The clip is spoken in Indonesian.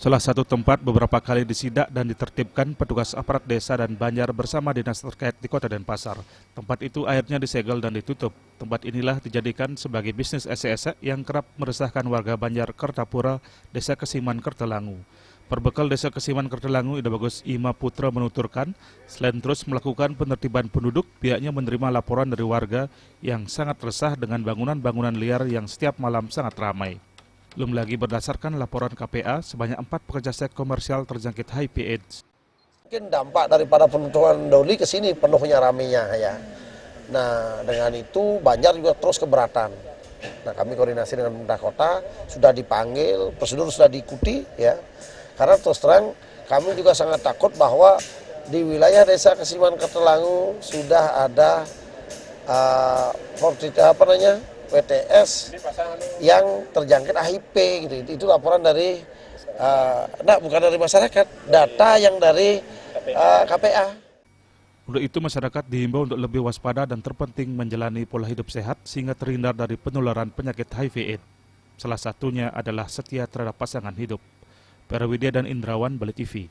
Salah satu tempat beberapa kali disidak dan ditertibkan petugas aparat desa dan Banjar bersama dinas terkait di Kota Denpasar. Tempat itu akhirnya disegel dan ditutup. Tempat inilah dijadikan sebagai bisnis ese-ese yang kerap meresahkan warga Banjar Kertapura, Desa Kesiman, Kertelangu. Perbekal Desa Kesiman, Kertelangu, Ida Bagus Ima Putra menuturkan, selain terus melakukan penertiban penduduk, pihaknya menerima laporan dari warga yang sangat resah dengan bangunan-bangunan liar yang setiap malam sangat ramai. Belum lagi berdasarkan laporan KPA, sebanyak 4 pekerja seks komersial terjangkit HIV/AIDS. Mungkin dampak daripada penutupan doli ke sini penuhnya ramenya ya. Nah dengan itu Banjar juga terus keberatan. Nah kami koordinasi dengan pemerintah kota, sudah dipanggil, prosedur sudah diikuti ya. Karena terus terang kami juga sangat takut bahwa di wilayah Desa Kesiman Kertelangu sudah ada PTS yang terjangkit HIV gitu. Itu laporan dari bukan dari masyarakat, data yang dari KPA. Untuk itu masyarakat dihimbau untuk lebih waspada dan terpenting menjalani pola hidup sehat sehingga terhindar dari penularan penyakit HIV/AIDS. Salah satunya adalah setia terhadap pasangan hidup. Para Widya dan Indrawan, Bali TV.